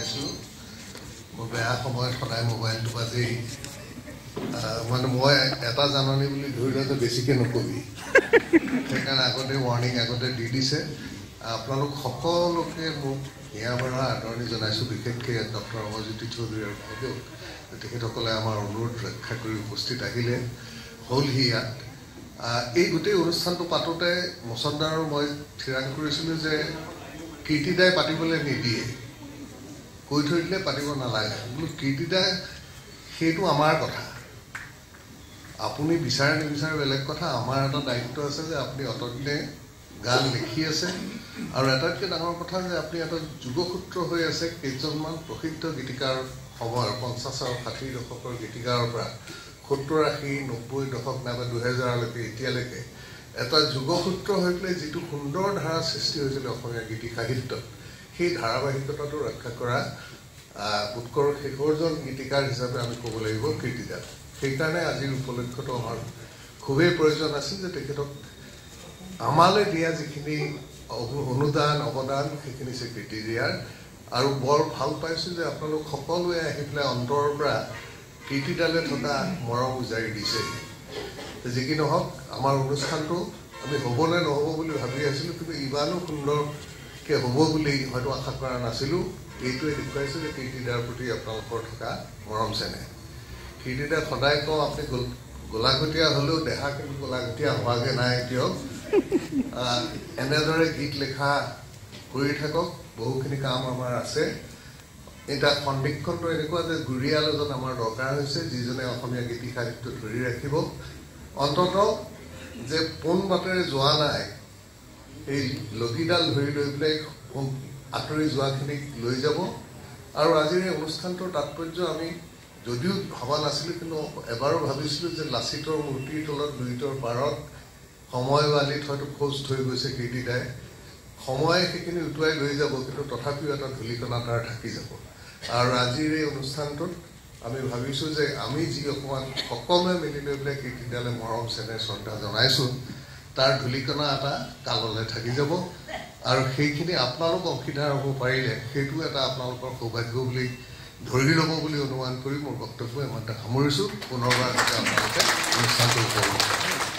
জনাইছোঁ মই বেয়া সময়ত সদায় মোবাইলটো বাজেই মানে মই এটা জাননী বুলি ধৰি লওঁতে বেছিকৈ নকবি সেইকাৰণে আগতে ৱাৰ্ণিং আগতে দি দিছে আপোনালোক সকলোকে মোক ইয়াৰপৰা আদৰণি জনাইছোঁ বিশেষকৈ ডক্টৰ অমৰজ্যোতি চৌধুৰী আৰু বাইদেউ তেখেতসকলে আমাৰ অনুৰোধ ৰক্ষা কৰি উপস্থিত আহিলে হ'লহি ইয়াত এই গোটেই অনুষ্ঠানটো পাতোঁতে মচন্দা আৰু মই থিৰাং কৰিছিলোঁ যে কীৰ্তিদাই পাতিবলৈ নিদিয়ে কৈ থৈ দিলে পাতিব নালাগে বোলো কীৰ্তিদাই সেইটো আমাৰ কথা আপুনি বিচাৰে নিবিচাৰে বেলেগ কথা আমাৰ এটা দায়িত্ব আছে যে আপুনি অতদিনে গান লিখি আছে আৰু আটাইতকৈ ডাঙৰ কথা যে আপুনি এটা যুগসূত্ৰ হৈ আছে কেইজনমান প্ৰসিদ্ধ গীতিকাৰ সময়ৰ 50 আৰু 60 দশকৰ গীতিকাৰৰ পৰা 70 80 90 দশক নাইবা 2000লৈকে এতিয়ালৈকে এটা যুগসূত্ৰ হৈ পেলাই যিটো সুন্দৰ ধাৰা সৃষ্টি হৈছিল অসমীয়া গীতি সাহিত্যত সেই ধাৰাবাহিকতাটো ৰক্ষা কৰা উৎকৰ্ষ শেষৰজন গীতিকাৰ হিচাপে আমি ক'ব লাগিব কীৰ্তিদাক সেইকাৰণে আজিৰ উপলক্ষটো আমাৰ খুবেই প্ৰয়োজন আছিল যে তেখেতক আমালৈ দিয়া যিখিনি অনুদান অৱদান সেইখিনি স্বীকৃতি দিয়াৰ আৰু বৰ ভাল পাইছোঁ যে আপোনালোক সকলোৱে আহি পেলাই অন্তৰৰ পৰা কীৰ্তিদালৈ থকা মৰম উজাৰি দিছে যি কি নহওক আমাৰ অনুষ্ঠানটো আমি হ'বনে নহ'ব বুলি ভাবি আছিলোঁ কিন্তু ইমানো সুন্দৰকৈ হ'ব বুলি হয়তো আশা কৰা নাছিলোঁ এইটোৱে দেখুৱাইছে যে কীৰ্তিদাৰ প্ৰতি আপোনালোকৰ থকা মৰম চেনেহ কীৰ্তিদাক সদায় কওঁ আপুনি গোলাঘটীয়া হ'লেও দেহা কিন্তু গোলাঘটীয়া হোৱাগৈ নাই এতিয়াও এনেদৰে গীত লিখা কৰি থাকক বহুখিনি কাম আমাৰ আছে এতিয়া সন্দিক্ষণটো এনেকুৱা যে গুৰিয়াল এজন আমাৰ দৰকাৰ হৈছে যিজনে অসমীয়া গীতি সাহিত্য ধৰি ৰাখিব অন্ততঃ যে পোন বাটেৰে যোৱা নাই এই লগিডাল ধৰি লৈ পেলাই আঁতৰি যোৱাখিনিক লৈ যাব আৰু আজিৰ এই অনুষ্ঠানটোৰ তাৎপৰ্য আমি যদিও ভবা নাছিলোঁ কিন্তু এবাৰো ভাবিছিলোঁ যে লাচিতৰ মূৰ্তিৰ তলত দুইটাৰ পাৰত সময় বালিত হয়তো খোজ থৈ গৈছে কীৰ্তিদাই সময় সেইখিনি উটুৱাই লৈ যাব কিন্তু তথাপিও এটা ধূলিকণা তাৰ থাকি যাব আৰু আজিৰ এই অনুষ্ঠানটোত আমি ভাবিছোঁ যে আমি যি অকণমান সকলোৱে মিলি লৈ পেলাই কীৰ্তিদালৈ মৰম চেনেহ শ্ৰদ্ধা জনাইছোঁ তাৰ ধূলিকণা এটা কাললৈ থাকি যাব আৰু সেইখিনি আপোনালোক অংশীদাৰ হ'ব পাৰিলে সেইটো এটা আপোনালোকৰ সৌভাগ্য বুলি ধৰি ল'ব বুলি অনুমান কৰি মোৰ বক্তব্য ইমানতে সামৰিছোঁ পুনৰবাৰ আপোনালোকে অনুষ্ঠানটো উপভোগ